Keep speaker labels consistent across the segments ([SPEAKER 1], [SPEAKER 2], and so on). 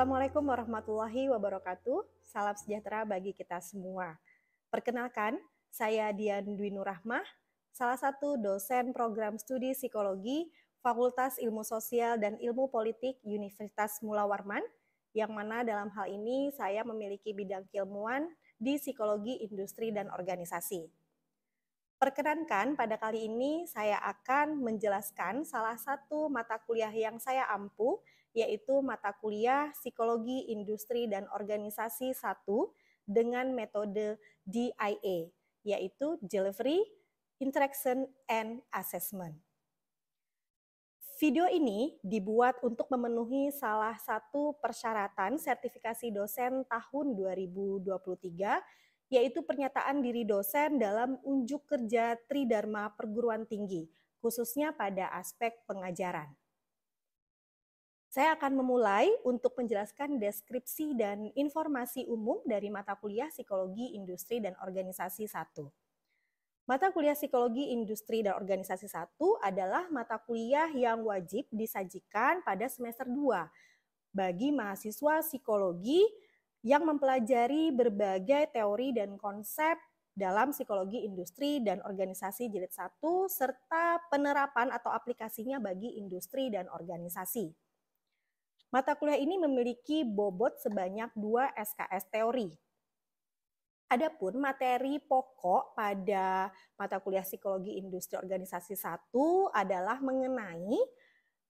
[SPEAKER 1] Assalamualaikum warahmatullahi wabarakatuh. Salam sejahtera bagi kita semua. Perkenalkan, saya Dian Dwi Nur Rahmah, salah satu dosen program studi psikologi Fakultas Ilmu Sosial dan Ilmu Politik Universitas Mula Warman, yang mana dalam hal ini saya memiliki bidang keilmuan di psikologi industri dan organisasi. Perkenankan, pada kali ini saya akan menjelaskan salah satu mata kuliah yang saya ampu, yaitu mata kuliah Psikologi Industri dan Organisasi 1 dengan metode DIA, yaitu Delivery, Interaction, and Assessment. Video ini dibuat untuk memenuhi salah satu persyaratan sertifikasi dosen tahun 2023, yaitu pernyataan diri dosen dalam unjuk kerja Tridharma Perguruan Tinggi, khususnya pada aspek pengajaran. Saya akan memulai untuk menjelaskan deskripsi dan informasi umum dari mata kuliah Psikologi Industri dan Organisasi 1. Mata kuliah Psikologi Industri dan Organisasi 1 adalah mata kuliah yang wajib disajikan pada semester 2 bagi mahasiswa psikologi yang mempelajari berbagai teori dan konsep dalam psikologi industri dan organisasi jilid 1 serta penerapan atau aplikasinya bagi industri dan organisasi. Mata kuliah ini memiliki bobot sebanyak 2 SKS teori. Adapun materi pokok pada mata kuliah Psikologi Industri Organisasi 1 adalah mengenai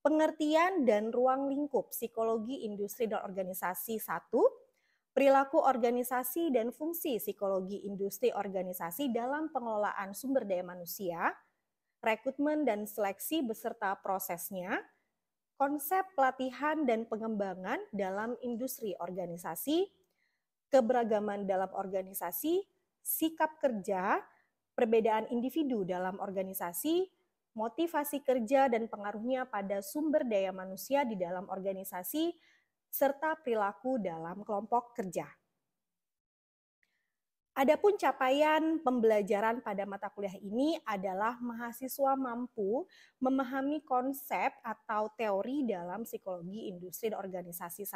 [SPEAKER 1] pengertian dan ruang lingkup psikologi industri dan organisasi 1, perilaku organisasi dan fungsi psikologi industri organisasi dalam pengelolaan sumber daya manusia, rekrutmen dan seleksi beserta prosesnya, konsep pelatihan dan pengembangan dalam industri organisasi, keberagaman dalam organisasi, sikap kerja, perbedaan individu dalam organisasi, motivasi kerja dan pengaruhnya pada sumber daya manusia di dalam organisasi, serta perilaku dalam kelompok kerja. Adapun capaian pembelajaran pada mata kuliah ini adalah mahasiswa mampu memahami konsep atau teori dalam psikologi industri dan organisasi 1.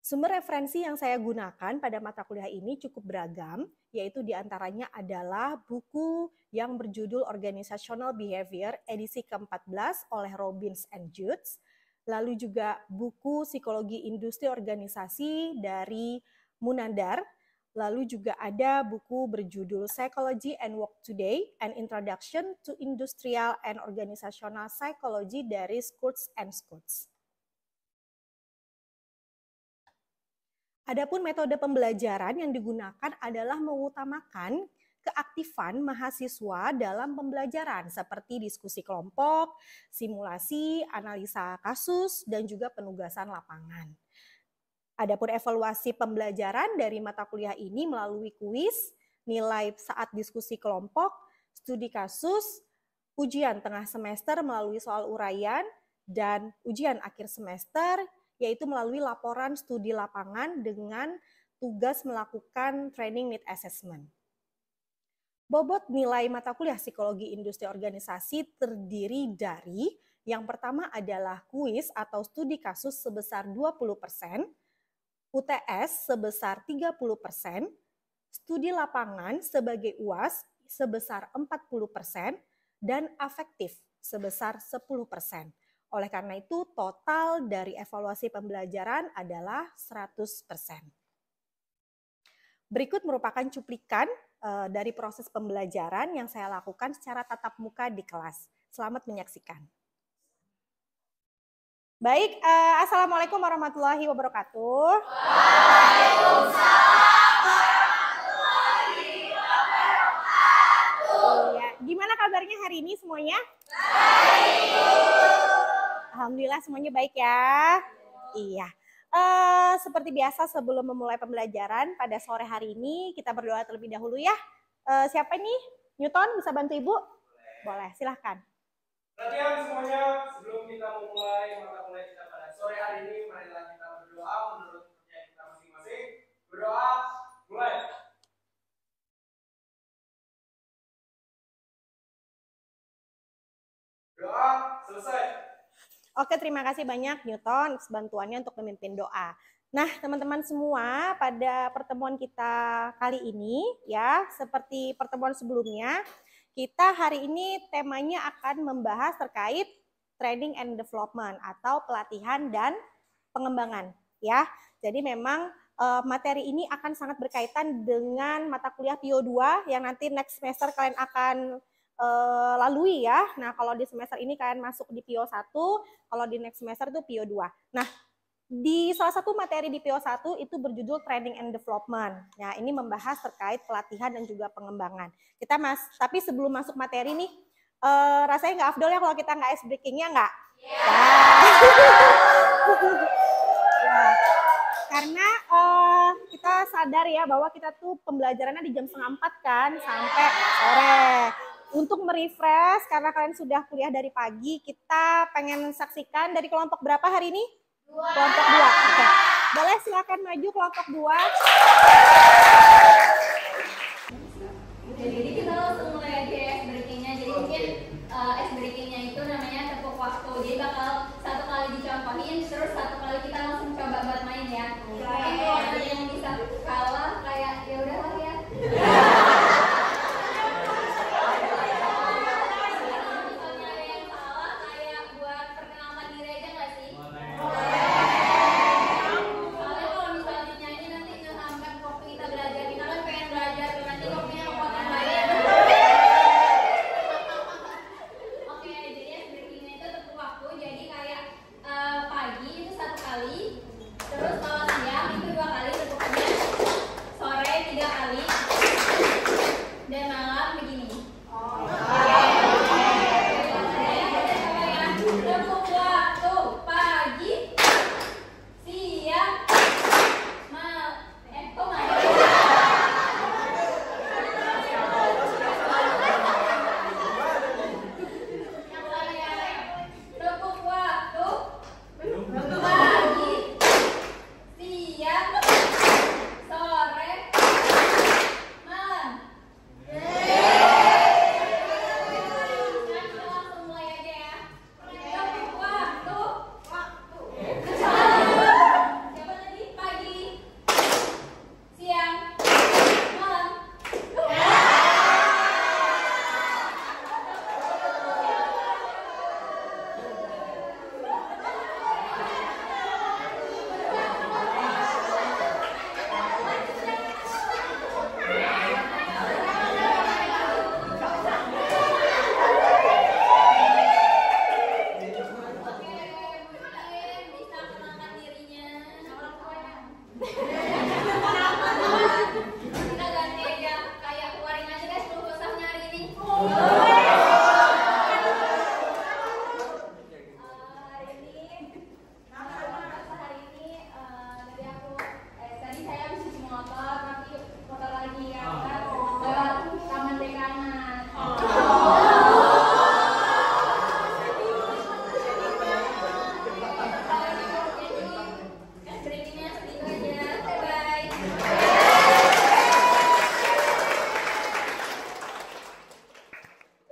[SPEAKER 1] Sumber referensi yang saya gunakan pada mata kuliah ini cukup beragam, yaitu diantaranya adalah buku yang berjudul Organizational Behavior edisi ke-14 oleh Robbins and Jutz, lalu juga buku Psikologi Industri Organisasi dari Munandar, lalu juga ada buku berjudul Psychology and Work Today, An Introduction to Industrial and Organizational Psychology dari Schultz and Schultz. Adapun metode pembelajaran yang digunakan adalah mengutamakan keaktifan mahasiswa dalam pembelajaran seperti diskusi kelompok, simulasi, analisa kasus, dan juga penugasan lapangan. Adapun evaluasi pembelajaran dari mata kuliah ini melalui kuis, nilai saat diskusi kelompok, studi kasus, ujian tengah semester melalui soal uraian, dan ujian akhir semester, yaitu melalui laporan studi lapangan dengan tugas melakukan training need assessment. Bobot nilai mata kuliah Psikologi Industri Organisasi terdiri dari yang pertama adalah kuis atau studi kasus sebesar 20%, UTS sebesar 30%, studi lapangan sebagai UAS sebesar 40%, dan afektif sebesar 10%. Oleh karena itu, total dari evaluasi pembelajaran adalah 100%. Berikut merupakan cuplikan dari proses pembelajaran yang saya lakukan secara tatap muka di kelas. Selamat menyaksikan. Baik, Assalamualaikum warahmatullahi wabarakatuh. Waalaikumsalam warahmatullahi wabarakatuh. Ya, gimana kabarnya hari ini semuanya? Baik. Alhamdulillah semuanya baik ya. Iya. Seperti biasa sebelum memulai pembelajaran pada sore hari ini kita berdoa terlebih dahulu ya. Siapa nih? Newton bisa bantu Ibu? Boleh, silahkan.
[SPEAKER 2] Perhatian semuanya, sebelum kita memulai mata kuliah kita pada sore hari ini, marilah kita berdoa menurut kepercayaan kita masing-masing. Berdoa, mulai. Doa, selesai.
[SPEAKER 1] Oke, terima kasih banyak Newton bantuannya untuk memimpin doa. Nah, teman-teman semua, pada pertemuan kita kali ini ya, seperti pertemuan sebelumnya, kita hari ini temanya akan membahas terkait training and development atau pelatihan dan pengembangan ya. Jadi memang materi ini akan sangat berkaitan dengan mata kuliah PIO 2 yang nanti next semester kalian akan lalui ya. Nah, kalau di semester ini kalian masuk di PIO 1, kalau di next semester itu PIO 2. Nah, di salah satu materi di PIO 1 itu berjudul Training and Development. Nah, ini membahas terkait pelatihan dan juga pengembangan. Tapi sebelum masuk materi nih, rasanya nggak afdol ya kalau kita nggak ice breaking-nya nggak? Ya. Karena kita sadar ya bahwa kita tuh pembelajarannya di jam 3:30 kan sampai sore. Untuk merefresh karena kalian sudah kuliah dari pagi, kita pengen saksikan dari kelompok berapa hari ini? Kelompok 2. Oke. Boleh silakan maju kelompok 2.
[SPEAKER 3] Jadi kita langsung mulai aja ya ice breaking-nya. Jadi mungkin ice breaking-nya itu namanya tepuk waktu. Jadi bakal satu kali dicontohin, terus satu kali kita langsung coba buat main ya. Mungkin kalau ada yang bisa kalah kayak ya udahlah ya.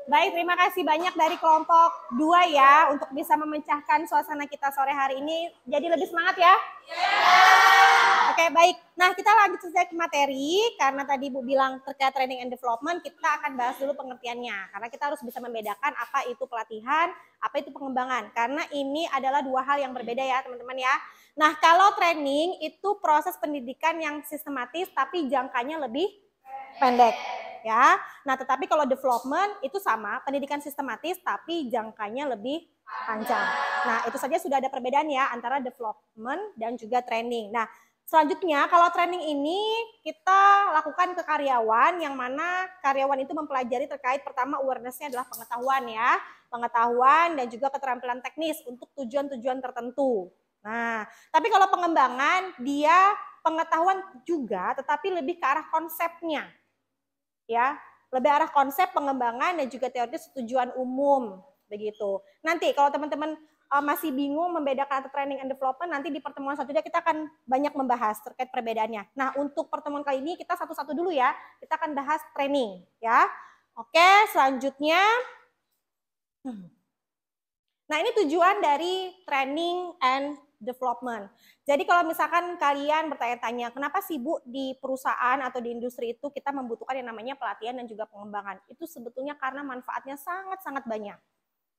[SPEAKER 1] Baik, terima kasih banyak dari kelompok 2 ya untuk bisa memecahkan suasana kita sore hari ini. Jadi lebih semangat ya? Oke, baik. Nah, kita lanjut saja ke materi. Karena tadi Bu bilang terkait training and development, kita akan bahas dulu pengertiannya. Karena kita harus bisa membedakan apa itu pelatihan, apa itu pengembangan. Karena ini adalah dua hal yang berbeda ya, teman-teman ya. Nah, kalau training itu proses pendidikan yang sistematis tapi jangkanya lebih pendek. Ya, nah tetapi kalau development itu sama, pendidikan sistematis tapi jangkanya lebih panjang. Nah itu saja sudah ada perbedaan ya antara development dan juga training. Nah selanjutnya kalau training ini kita lakukan ke karyawan yang mana karyawan itu mempelajari terkait pertama awareness-nya adalah pengetahuan ya. Pengetahuan dan juga keterampilan teknis untuk tujuan-tujuan tertentu. Nah tapi kalau pengembangan dia pengetahuan juga tetapi lebih ke arah konsepnya. Ya, lebih arah konsep pengembangan dan juga teoritis tujuan umum begitu. Nanti kalau teman-teman masih bingung membedakan antara training and development, nanti di pertemuan selanjutnya kita akan banyak membahas terkait perbedaannya. Nah, untuk pertemuan kali ini kita satu-satu dulu ya. Kita akan bahas training ya. Oke, selanjutnya Nah, ini tujuan dari training and development. Jadi kalau misalkan kalian bertanya-tanya, kenapa sih Bu di perusahaan atau di industri itu kita membutuhkan yang namanya pelatihan dan juga pengembangan? Itu sebetulnya karena manfaatnya sangat-sangat banyak.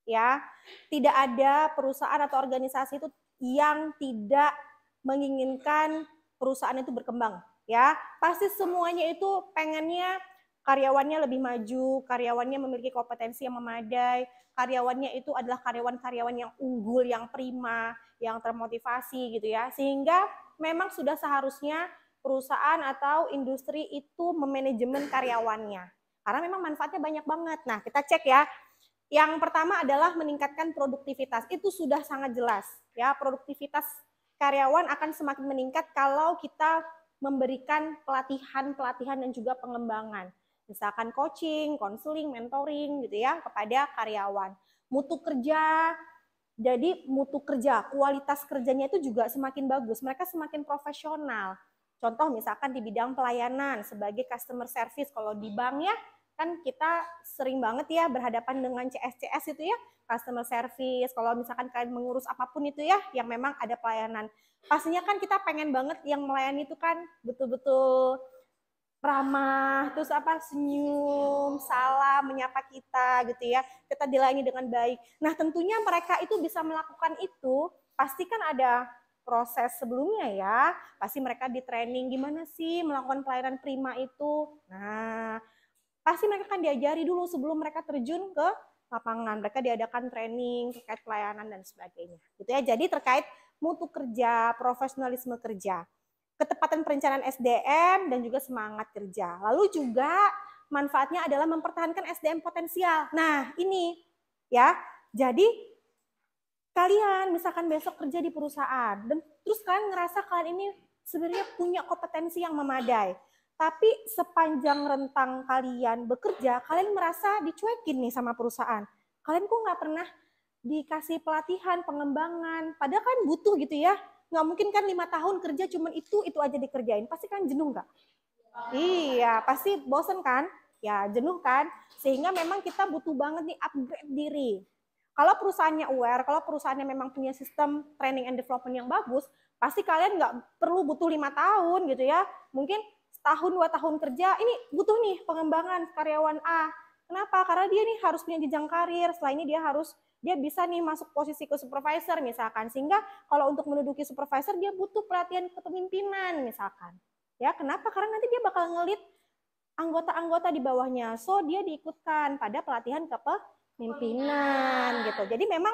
[SPEAKER 1] Ya, tidak ada perusahaan atau organisasi itu yang tidak menginginkan perusahaan itu berkembang. Ya, pasti semuanya itu pengennya karyawannya lebih maju, karyawannya memiliki kompetensi yang memadai, karyawannya itu adalah karyawan-karyawan yang unggul, yang prima, yang termotivasi gitu ya. Sehingga memang sudah seharusnya perusahaan atau industri itu memanajemen karyawannya. Karena memang manfaatnya banyak banget. Nah, kita cek ya. Yang pertama adalah meningkatkan produktivitas. Itu sudah sangat jelas ya. Produktivitas karyawan akan semakin meningkat kalau kita memberikan pelatihan dan juga pengembangan. Misalkan coaching, konseling, mentoring gitu ya kepada karyawan. Mutu kerja, jadi mutu kerja, kualitas kerjanya itu juga semakin bagus. Mereka semakin profesional. Contoh misalkan di bidang pelayanan sebagai customer service, kalau di bank ya kan kita sering banget ya berhadapan dengan CS itu ya, customer service. Kalau misalkan kalian mengurus apapun itu ya yang memang ada pelayanan. Pastinya kan kita pengen banget yang melayani itu kan betul-betul ramah, terus senyum, salam, menyapa kita gitu ya. Kita dilayani dengan baik. Nah, tentunya mereka itu bisa melakukan itu, pasti kan ada proses sebelumnya ya. Pasti mereka di training gimana sih melakukan pelayanan prima itu. Nah, pasti mereka akan diajari dulu sebelum mereka terjun ke lapangan. Mereka diadakan training terkait pelayanan dan sebagainya. Gitu ya. Jadi terkait mutu kerja, profesionalisme kerja, ketepatan perencanaan SDM, dan juga semangat kerja. Lalu juga manfaatnya adalah mempertahankan SDM potensial. Nah, ini ya. Jadi kalian misalkan besok kerja di perusahaan dan terus kalian ngerasa kalian ini sebenarnya punya kompetensi yang memadai. Tapi sepanjang rentang kalian bekerja, kalian merasa dicuekin nih sama perusahaan. Kalian kok nggak pernah dikasih pelatihan, pengembangan, padahal kan butuh gitu ya. Nggak mungkin kan 5 tahun kerja cuman itu aja dikerjain, pasti kan jenuh nggak? Iya, pasti bosen kan? Ya jenuh kan? Sehingga memang kita butuh banget nih upgrade diri. Kalau perusahaannya aware, kalau perusahaannya memang punya sistem training and development yang bagus, pasti kalian nggak perlu butuh 5 tahun gitu ya. Mungkin setahun 2 tahun kerja, ini butuh nih pengembangan karyawan A. Kenapa? Karena dia nih harus punya jenjang karir, setelah ini dia bisa nih masuk posisi ke supervisor misalkan, sehingga kalau untuk menduduki supervisor dia butuh pelatihan kepemimpinan misalkan. Ya, kenapa? Karena nanti dia bakal ngelit anggota-anggota di bawahnya. So, dia diikutkan pada pelatihan kepemimpinan gitu. Jadi memang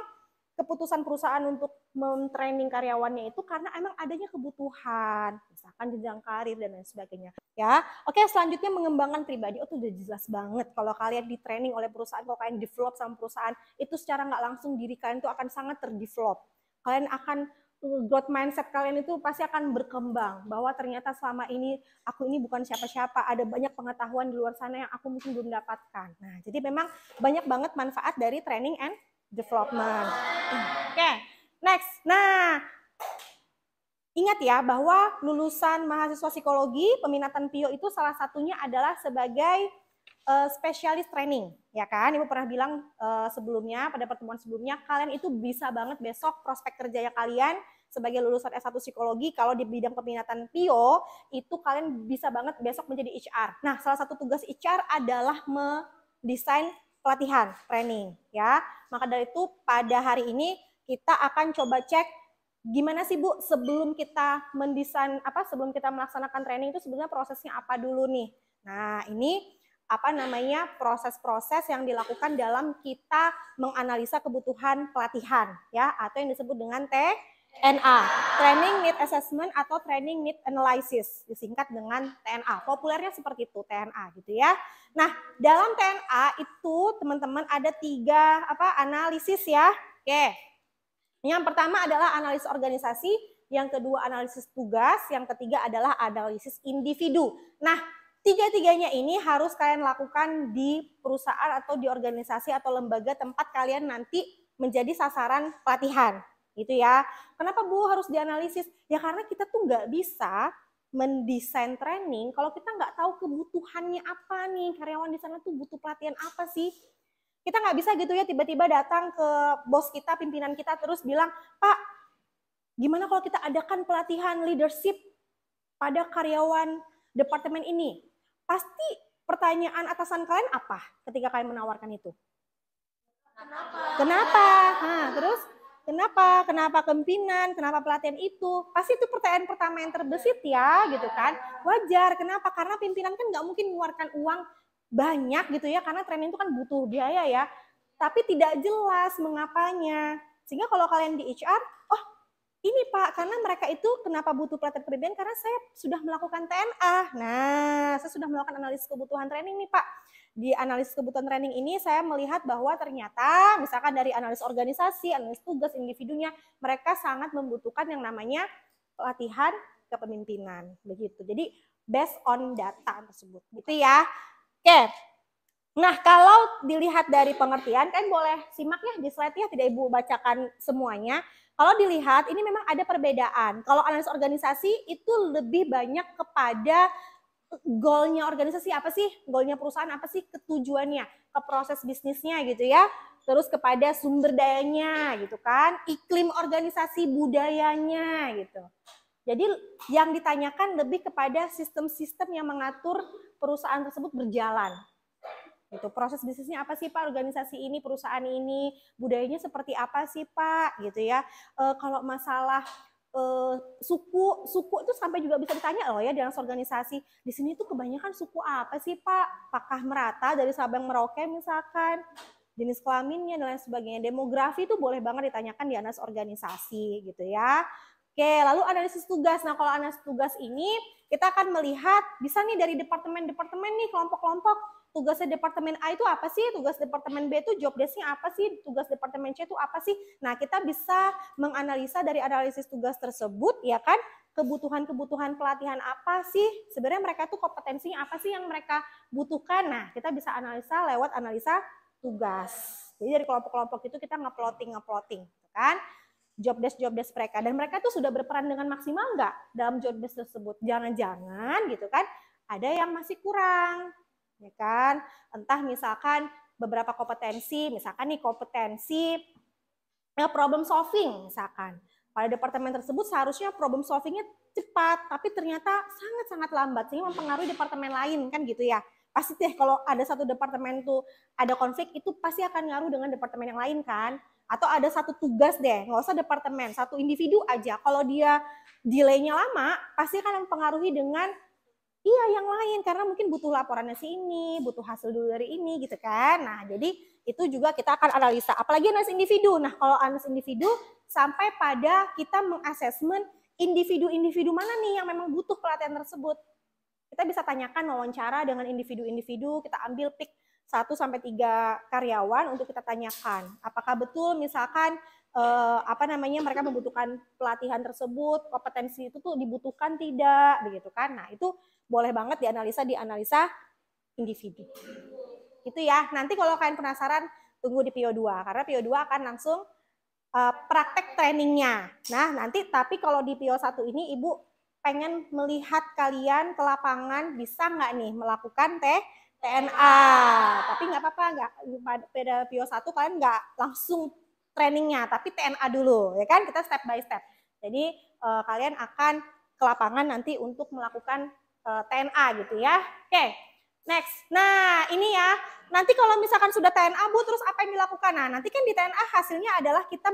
[SPEAKER 1] keputusan perusahaan untuk mentraining karyawannya itu karena emang adanya kebutuhan, misalkan jenjang karir dan lain sebagainya. Ya, oke, selanjutnya mengembangkan pribadi. Oh, itu udah jelas banget. Kalau kalian di training oleh perusahaan, kalau kalian develop sama perusahaan, itu secara nggak langsung diri kalian itu akan sangat terdevelop. Kalian akan growth mindset kalian itu pasti akan berkembang bahwa ternyata selama ini aku ini bukan siapa-siapa, ada banyak pengetahuan di luar sana yang aku mungkin belum dapatkan. Nah, jadi memang banyak banget manfaat dari training and development. Oke, next. Nah, ingat ya bahwa lulusan mahasiswa psikologi, peminatan PIO itu salah satunya adalah sebagai spesialis training, ya kan? Ibu pernah bilang sebelumnya, pada pertemuan sebelumnya, kalian itu bisa banget besok prospek kerja kalian sebagai lulusan S1 psikologi, kalau di bidang peminatan PIO, itu kalian bisa banget besok menjadi HR. Nah, salah satu tugas HR adalah mendesain pelatihan, training, ya. Maka dari itu pada hari ini kita akan coba cek gimana sih Bu sebelum kita mendesain sebelum kita melaksanakan training itu sebenarnya prosesnya apa dulu nih. Nah, ini proses-proses yang dilakukan dalam kita menganalisa kebutuhan pelatihan ya, atau yang disebut dengan TNA, Training Need Assessment atau Training Need Analysis, disingkat dengan TNA. Populernya seperti itu, TNA gitu ya. Nah, dalam TNA itu teman-teman ada 3 analisis ya. Oke. Yang pertama adalah analisis organisasi, yang kedua analisis tugas, yang ketiga adalah analisis individu. Nah, 3-tiganya ini harus kalian lakukan di perusahaan atau di organisasi atau lembaga tempat kalian nanti menjadi sasaran pelatihan. Gitu ya. Kenapa Bu harus dianalisis? Ya karena kita tuh nggak bisa mendesain training kalau kita nggak tahu kebutuhannya apa nih. Karyawan di sana tuh butuh pelatihan apa sih? Kita nggak bisa gitu ya tiba-tiba datang ke bos kita, pimpinan kita terus bilang, Pak, gimana kalau kita adakan pelatihan leadership pada karyawan departemen ini? Pasti pertanyaan atasan kalian apa ketika kalian menawarkan itu? Kenapa? Nah, terus kenapa? Kenapa kepemimpinan? Kenapa pelatihan itu? Pasti itu pertanyaan pertama yang terbesit ya, gitu kan? Wajar. Kenapa? Karena pimpinan kan nggak mungkin mengeluarkan uang banyak gitu ya, karena training itu kan butuh biaya ya. Tapi tidak jelas mengapanya. Sehingga kalau kalian di HR, oh ini Pak, karena mereka itu kenapa butuh pelatihan kepemimpinan? Karena saya sudah melakukan TNA. Nah, saya sudah melakukan analisis kebutuhan training nih Pak. Di analisis kebutuhan training ini saya melihat bahwa ternyata misalkan dari analisis organisasi, analisis tugas individunya, mereka sangat membutuhkan yang namanya pelatihan kepemimpinan. Begitu. Jadi based on data tersebut. Gitu ya. Oke. Nah, kalau dilihat dari pengertian, kan boleh simak ya di slide-nya, tidak Ibu bacakan semuanya. Kalau dilihat, ini memang ada perbedaan. Kalau analisis organisasi itu lebih banyak kepada goalnya organisasi apa sih? Goalnya perusahaan apa sih? Ketujuannya, ke proses bisnisnya gitu ya. Terus kepada sumber dayanya gitu kan. Iklim organisasi, budayanya gitu. Jadi yang ditanyakan lebih kepada sistem-sistem yang mengatur perusahaan tersebut berjalan. Gitu. Proses bisnisnya apa sih Pak, organisasi ini, perusahaan ini, budayanya seperti apa sih Pak, gitu ya. Kalau masalah suku itu sampai juga bisa ditanya loh ya dalam organisasi. Di sini tuh kebanyakan suku apa sih Pak? Apakah merata dari Sabang Merauke misalkan? Jenis kelaminnya dan lain sebagainya. Demografi itu boleh banget ditanyakan di analisis organisasi gitu ya. Oke, lalu analisis tugas. Nah, kalau analisis tugas ini kita akan melihat bisa nih dari departemen-departemen nih, kelompok-kelompok. Tugasnya departemen A itu apa sih? Tugas departemen B itu job desk-nya apa sih? Tugas departemen C itu apa sih? Nah, kita bisa menganalisa dari analisis tugas tersebut, ya kan? Kebutuhan-kebutuhan pelatihan apa sih? Sebenarnya mereka tuh kompetensinya apa sih yang mereka butuhkan? Nah, kita bisa analisa lewat analisa tugas. Jadi dari kelompok-kelompok itu kita nge-plotting, kan? Job desk mereka. Dan mereka tuh sudah berperan dengan maksimal nggak dalam job desk tersebut? Jangan-jangan gitu kan, ada yang masih kurang. Ya kan, entah misalkan beberapa kompetensi, misalkan nih kompetensi problem solving misalkan. Pada departemen tersebut seharusnya problem solvingnya cepat, tapi ternyata sangat-sangat lambat sehingga mempengaruhi departemen lain kan gitu ya. Pasti deh kalau ada satu departemen tuh ada konflik itu pasti akan ngaruh dengan departemen yang lain kan. Atau ada satu tugas deh, nggak usah departemen, satu individu aja. Kalau dia delay-nya lama, pasti akan mempengaruhi dengan yang lain, karena mungkin butuh laporannya si ini, butuh hasil dulu dari ini gitu kan. Nah, jadi itu juga kita akan analisa. Apalagi analisis individu. Nah, kalau analisis individu sampai pada kita mengasesmen individu-individu mana nih yang memang butuh pelatihan tersebut. Kita bisa tanyakan wawancara dengan individu-individu, kita ambil pick 1 sampai 3 karyawan untuk kita tanyakan. Apakah betul misalkan mereka membutuhkan pelatihan tersebut, kompetensi itu tuh dibutuhkan tidak, begitu kan. Nah, itu boleh banget dianalisa individu. Itu ya. Nanti kalau kalian penasaran, tunggu di PO2 karena PO2 akan langsung praktek trainingnya. Nah, nanti tapi kalau di PO1 ini Ibu pengen melihat kalian ke lapangan bisa nggak nih melakukan TNA. Tapi nggak apa-apa, nggak pada PO1 kalian nggak langsung trainingnya, tapi TNA dulu, ya kan? Kita step by step. Jadi kalian akan ke lapangan nanti untuk melakukan TNA gitu ya. Oke, next. Nah ini ya, nanti kalau misalkan sudah TNA Bu, terus apa yang dilakukan? Nah nanti kan di TNA hasilnya adalah kita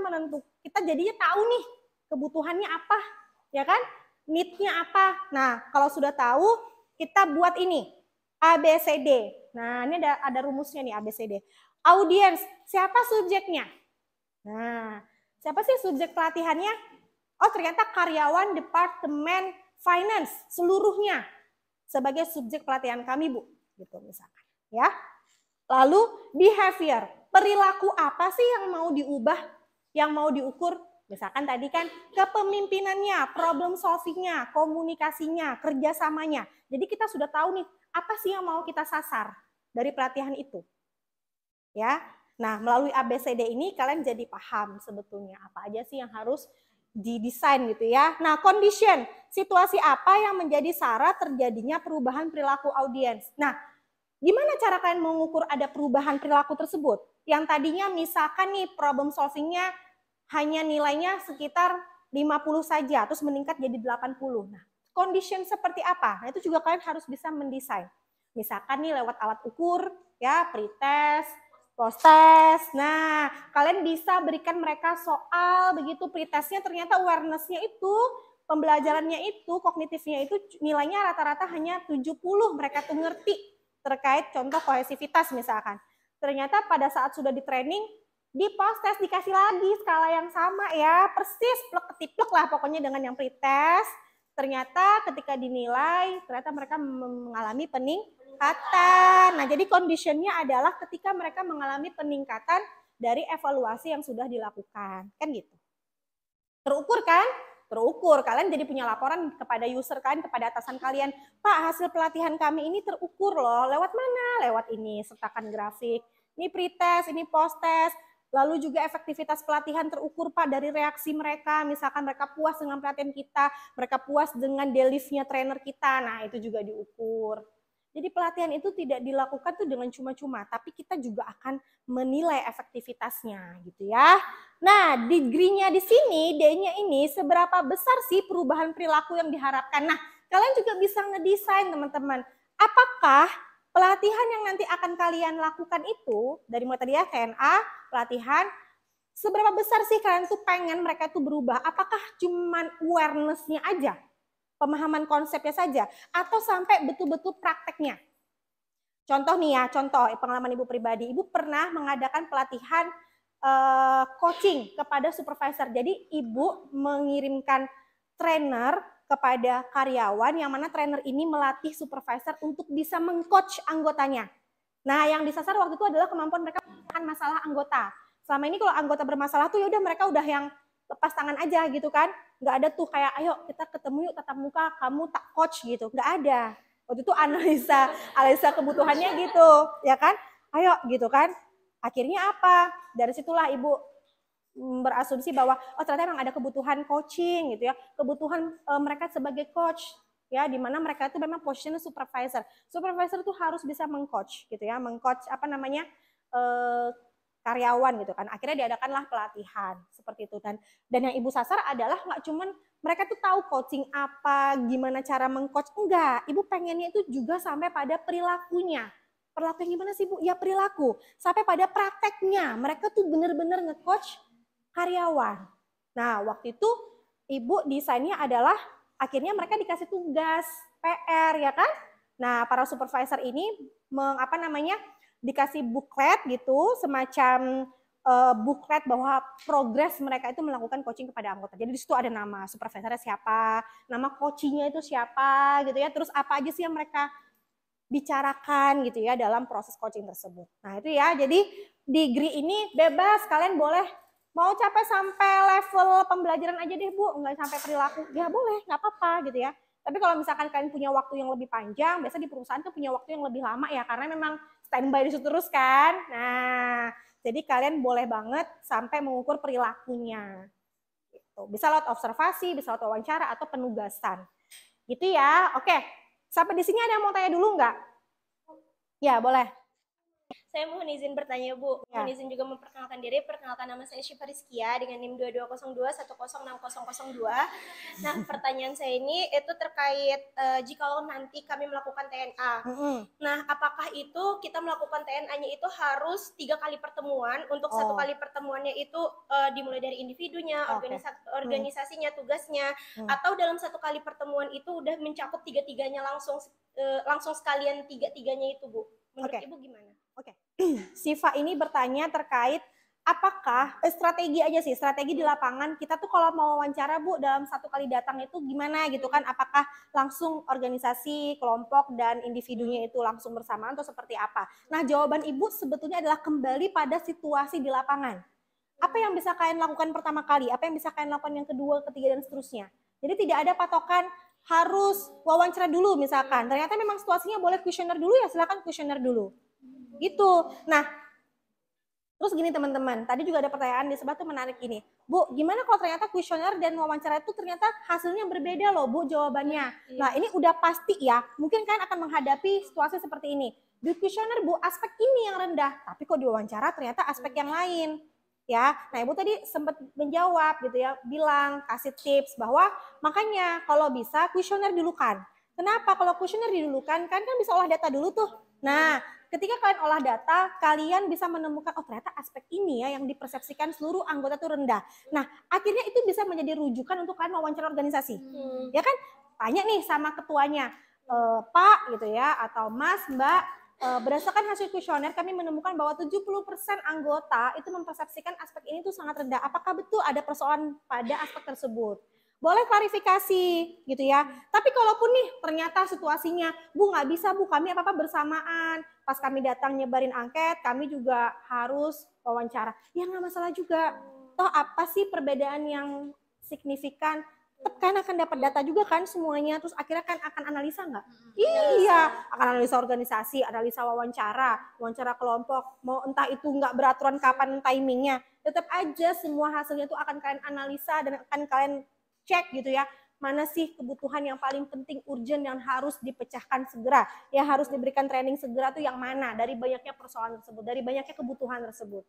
[SPEAKER 1] kita jadinya tahu nih kebutuhannya apa, ya kan? Need-nya apa. Nah kalau sudah tahu, kita buat ini, ABCD. Nah ini ada rumusnya nih ABCD. Audiens, siapa subjeknya? Nah, siapa sih subjek pelatihannya? Oh ternyata karyawan Departemen Finance seluruhnya sebagai subjek pelatihan kami Bu, gitu misalkan, ya. Lalu behavior, perilaku apa sih yang mau diubah, yang mau diukur? Misalkan tadi kan kepemimpinannya, problem solvingnya, komunikasinya, kerjasamanya. Jadi kita sudah tahu nih apa sih yang mau kita sasar dari pelatihan itu, ya. Nah melalui ABCD ini kalian jadi paham sebetulnya apa aja sih yang harus didesain gitu ya. Nah, condition, situasi apa yang menjadi syarat terjadinya perubahan perilaku audiens. Nah, gimana cara kalian mengukur ada perubahan perilaku tersebut? yang tadinya misalkan nih problem solvingnya hanya nilainya sekitar 50 saja, terus meningkat jadi 80. Nah, condition seperti apa? Nah, itu juga kalian harus bisa mendesain. Misalkan nih lewat alat ukur, ya, pretest, post-test. Nah, kalian bisa berikan mereka soal begitu pretestnya ternyata awareness-nya itu, pembelajarannya itu, kognitifnya itu nilainya rata-rata hanya 70. Mereka tuh ngerti terkait contoh kohesivitas misalkan. Ternyata pada saat sudah di training, di post-test dikasih lagi skala yang sama ya, persis plek-ketiplek lah pokoknya dengan yang pretest. Ternyata ketika dinilai, ternyata mereka mengalami peningkatan. Nah, jadi conditionnya adalah ketika mereka mengalami peningkatan dari evaluasi yang sudah dilakukan. Kan gitu. Terukur kan? Terukur. Kalian jadi punya laporan kepada user kalian, kepada atasan kalian. Pak, hasil pelatihan kami ini terukur loh. Lewat mana? Lewat ini, sertakan grafik. Ini pretest, ini post-test. Lalu juga efektivitas pelatihan terukur Pak dari reaksi mereka. Misalkan mereka puas dengan pelatihan kita, mereka puas dengan delivery-nya trainer kita. Nah, itu juga diukur. Jadi pelatihan itu tidak dilakukan tuh dengan cuma-cuma, tapi kita juga akan menilai efektivitasnya gitu ya. Nah, degree-nya di sini, D-nya ini seberapa besar sih perubahan perilaku yang diharapkan. Nah, kalian juga bisa ngedesain teman-teman. Apakah pelatihan yang nanti akan kalian lakukan itu, dari mulai tadi ya TNA, pelatihan, seberapa besar sih kalian tuh pengen mereka tuh berubah? Apakah cuman awareness-nya aja? Pemahaman konsepnya saja, atau sampai betul-betul prakteknya. Contoh nih ya, contoh pengalaman Ibu pribadi. Ibu pernah mengadakan pelatihan coaching kepada supervisor. Jadi Ibu mengirimkan trainer kepada karyawan, yang mana trainer ini melatih supervisor untuk bisa mengcoach anggotanya. Nah, yang disasar waktu itu adalah kemampuan mereka menyelesaikan masalah anggota. Selama ini kalau anggota bermasalah tuh ya udah mereka udah yang lepas tangan aja gitu kan, nggak ada tuh kayak ayo kita ketemu yuk tatap muka, kamu tak coach gitu, nggak ada. Waktu itu analisa kebutuhannya gitu, ya kan, ayo gitu kan. Akhirnya apa? Dari situlah Ibu berasumsi bahwa oh ternyata memang ada kebutuhan coaching gitu ya, kebutuhan mereka sebagai coach ya, di mana mereka itu memang posisinya supervisor. Supervisor itu harus bisa mengcoach gitu ya, mengcoach apa namanya karyawan gitu kan. Akhirnya diadakanlah pelatihan seperti itu, dan yang Ibu sasar adalah nggak cuman mereka tuh tahu coaching apa, gimana cara mengcoach, enggak. Ibu pengennya itu juga sampai pada perilakunya. Perilakunya gimana sih Bu? Ya perilaku. Sampai pada prakteknya. Mereka tuh benar-benar nge-coach karyawan. Nah, waktu itu Ibu desainnya adalah akhirnya mereka dikasih tugas PR ya kan. Nah, para supervisor ini dikasih booklet gitu, semacam booklet bahwa progres mereka itu melakukan coaching kepada anggota. Jadi di situ ada nama supervisornya siapa, nama coachingnya itu siapa gitu ya, terus apa aja sih yang mereka bicarakan gitu ya dalam proses coaching tersebut. Nah itu ya, jadi degree ini bebas, kalian boleh mau capai sampai level pembelajaran aja deh Bu, nggak sampai perilaku, ya boleh, nggak apa-apa gitu ya. Tapi kalau misalkan kalian punya waktu yang lebih panjang, biasa di perusahaan tuh punya waktu yang lebih lama ya, karena memang standby di situ terus kan. Nah, jadi kalian boleh banget sampai mengukur perilakunya. Gitu. Bisa lewat observasi, bisa lewat wawancara atau penugasan. Gitu ya. Oke. Sampai di sini ada yang mau tanya dulu nggak? Ya, boleh.
[SPEAKER 4] Saya mohon izin bertanya Bu, mohon izin juga memperkenalkan diri. Perkenalkan nama saya Syifa Rizkia dengan NIM 2202106002. Nah, pertanyaan saya ini itu terkait jikalau nanti kami melakukan TNA. Nah, apakah itu kita melakukan TNA-nya itu harus 3 kali pertemuan? Untuk 1 kali pertemuannya itu dimulai dari individunya, organisasinya, tugasnya, atau dalam 1 kali pertemuan itu udah mencakup 3-tiganya langsung sekalian 3-tiganya itu Bu? Menurut Ibu gimana?
[SPEAKER 1] Oke. Syifa ini bertanya terkait apakah strategi aja sih, strategi di lapangan kita tuh kalau mau wawancara Bu dalam 1 kali datang itu gimana gitu kan, apakah langsung organisasi, kelompok dan individunya itu langsung bersamaan atau seperti apa. Nah jawaban Ibu sebetulnya adalah kembali pada situasi di lapangan. Apa yang bisa kalian lakukan pertama kali, apa yang bisa kalian lakukan yang kedua, ketiga dan seterusnya. Jadi tidak ada patokan harus wawancara dulu misalkan, ternyata memang situasinya boleh kuesioner dulu ya silakan kuesioner dulu. Gitu. Nah, terus gini teman-teman, tadi juga ada pertanyaan di sebelah tuh menarik ini. Bu, gimana kalau ternyata kuesioner dan wawancara itu ternyata hasilnya berbeda loh Bu jawabannya. Nah, ini udah pasti ya, mungkin kan akan menghadapi situasi seperti ini. di kuesioner Bu aspek ini yang rendah, tapi kok diwawancara ternyata aspek yang lain. Ya, nah Ibu tadi sempat menjawab gitu ya, bilang kasih tips bahwa makanya kalau bisa kuesioner dulukan. Kenapa? Kalau kuesioner didulukan kan bisa olah data dulu tuh. Nah, ketika kalian olah data, kalian bisa menemukan oh ternyata aspek ini ya yang dipersepsikan seluruh anggota tuh rendah. Nah, akhirnya itu bisa menjadi rujukan untuk kalian wawancara organisasi. Ya kan? Tanya nih sama ketuanya, Pak gitu ya, atau Mas, Mbak, berdasarkan hasil kuesioner kami menemukan bahwa 70% anggota itu mempersepsikan aspek ini tuh sangat rendah. Apakah betul ada persoalan pada aspek tersebut? Boleh klarifikasi gitu ya. Tapi kalaupun nih ternyata situasinya, Bu nggak bisa Bu, kami apa-apa bersamaan. Pas kami datang nyebarin angket, kami juga harus wawancara. Ya nggak masalah juga. Toh apa sih perbedaan yang signifikan? Tetap kan akan dapat data juga kan semuanya, terus akhirnya kan akan analisa nggak? Iya, akan analisa organisasi, analisa wawancara kelompok, mau entah itu nggak beraturan kapan timingnya, tetap aja semua hasilnya itu akan kalian analisa dan akan kalian cek gitu ya, mana sih kebutuhan yang paling penting urgent yang harus dipecahkan segera, yang harus diberikan training segera tuh yang mana dari banyaknya persoalan tersebut, dari banyaknya kebutuhan tersebut.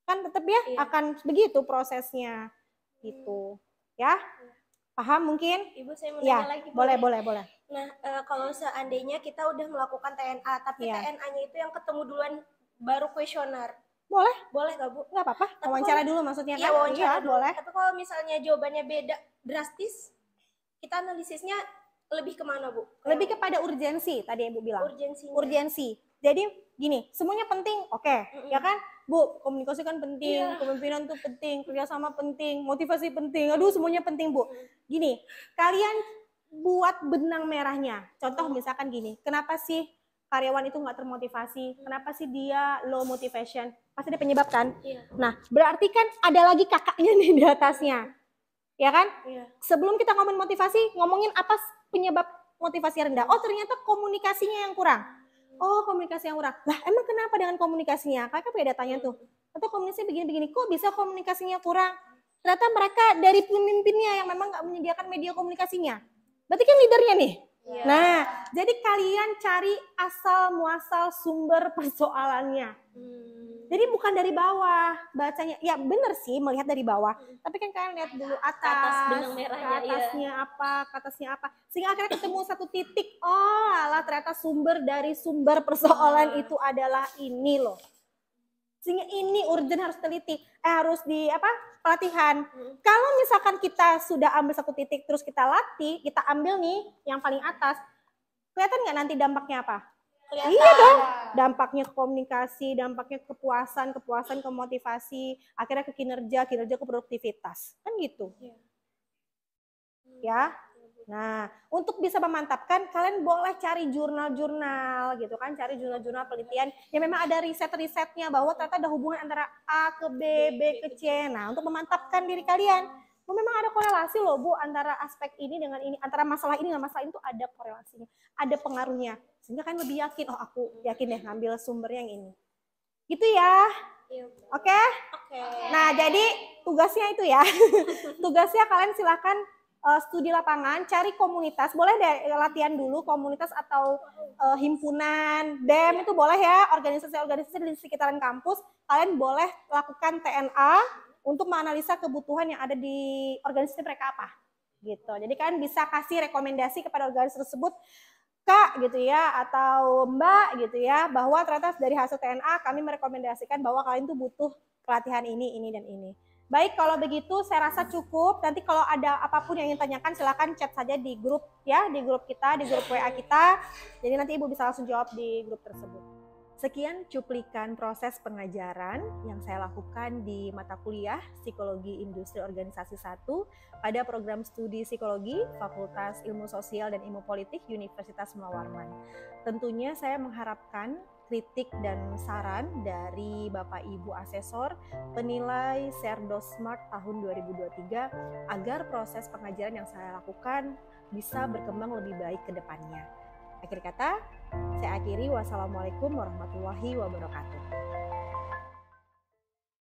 [SPEAKER 1] Kan tetap ya akan begitu prosesnya gitu. Ya. Paham mungkin?
[SPEAKER 4] Ibu saya mau nanya lagi.
[SPEAKER 1] Boleh.
[SPEAKER 4] Nah, kalau seandainya kita udah melakukan TNA, tapi TNA-nya itu yang ketemu duluan baru kuesioner. Boleh nggak Bu?
[SPEAKER 1] Nggak apa-apa, wawancara dulu maksudnya kan?
[SPEAKER 4] Iya, wawancara dulu.
[SPEAKER 1] Boleh.
[SPEAKER 4] Tapi kalau misalnya jawabannya beda drastis, kita analisisnya lebih kemana Bu?
[SPEAKER 1] Lebih kepada urgensi, tadi Ibu bilang.
[SPEAKER 4] Urgensi.
[SPEAKER 1] Jadi gini, semuanya penting, oke, ya kan? Bu, komunikasi kan penting, kepemimpinan tuh penting, kerjasama penting, motivasi penting, aduh semuanya penting Bu. Gini, kalian buat benang merahnya. Contoh misalkan gini, kenapa sih karyawan itu nggak termotivasi? Kenapa sih dia low motivation? Pasti ada penyebab kan? Nah, berarti kan ada lagi kakaknya nih di atasnya. Ya kan? Sebelum kita ngomongin motivasi, ngomongin apa penyebab motivasi rendah? Oh, ternyata komunikasinya yang kurang. Oh, komunikasi yang kurang. Lah, emang kenapa dengan komunikasinya? Kakak punya datanya tuh. Atau komunikasi begini-begini, kok bisa komunikasinya kurang? Ternyata mereka dari pemimpinnya yang memang nggak menyediakan media komunikasinya. Berarti kan leadernya nih. Nah, jadi kalian cari asal muasal sumber persoalannya. Jadi bukan dari bawah bacanya. Ya benar sih melihat dari bawah. Tapi kan kalian lihat dulu atas
[SPEAKER 4] benang merahnya,
[SPEAKER 1] ke atasnya apa. Sehingga akhirnya ketemu satu titik. Oh, alah ternyata sumber dari sumber persoalan itu adalah ini loh. Sehingga ini urgent harus teliti. Harus di pelatihan. Kalau misalkan kita sudah ambil satu titik terus kita latih, kita ambil nih yang paling atas. Kelihatan nggak nanti dampaknya apa? Kelihatan. Iya dong, dampaknya ke komunikasi, dampaknya ke kepuasan ke motivasi, akhirnya ke kinerja ke produktivitas, kan gitu. Ya, nah untuk bisa memantapkan kalian boleh cari jurnal-jurnal gitu kan, cari jurnal-jurnal penelitian yang memang ada riset-risetnya bahwa ternyata ada hubungan antara A ke B, B ke C. Nah untuk memantapkan diri kalian, memang ada korelasi loh Bu antara aspek ini dengan ini, antara masalah ini dengan masalah itu ada korelasinya, ada pengaruhnya. Sehingga kan lebih yakin, oh aku yakin deh ngambil sumbernya yang ini. Gitu ya. Oke? Nah jadi tugasnya itu ya. Tugasnya kalian silakan studi lapangan, cari komunitas, boleh deh latihan dulu komunitas atau himpunan, BEM itu boleh ya, organisasi-organisasi di sekitaran kampus, kalian boleh lakukan TNA untuk menganalisa kebutuhan yang ada di organisasi mereka apa, gitu. Jadi kalian bisa kasih rekomendasi kepada organisasi tersebut, Kak gitu ya, atau Mbak gitu ya, bahwa ternyata dari hasil TNA kami merekomendasikan bahwa kalian tuh butuh pelatihan ini, dan ini. Baik, kalau begitu saya rasa cukup. Nanti kalau ada apapun yang ingin tanyakan silakan chat saja di grup ya, di grup kita, di grup WA kita. Jadi nanti Ibu bisa langsung jawab di grup tersebut. Sekian cuplikan proses pengajaran yang saya lakukan di mata kuliah Psikologi Industri Organisasi 1 pada program studi Psikologi Fakultas Ilmu Sosial dan Ilmu Politik Universitas Mula Warman. Tentunya saya mengharapkan kritik dan saran dari Bapak Ibu Asesor penilai Serdosmart tahun 2023 agar proses pengajaran yang saya lakukan bisa berkembang lebih baik ke depannya. Akhir kata, saya akhiri. Wassalamualaikum warahmatullahi wabarakatuh.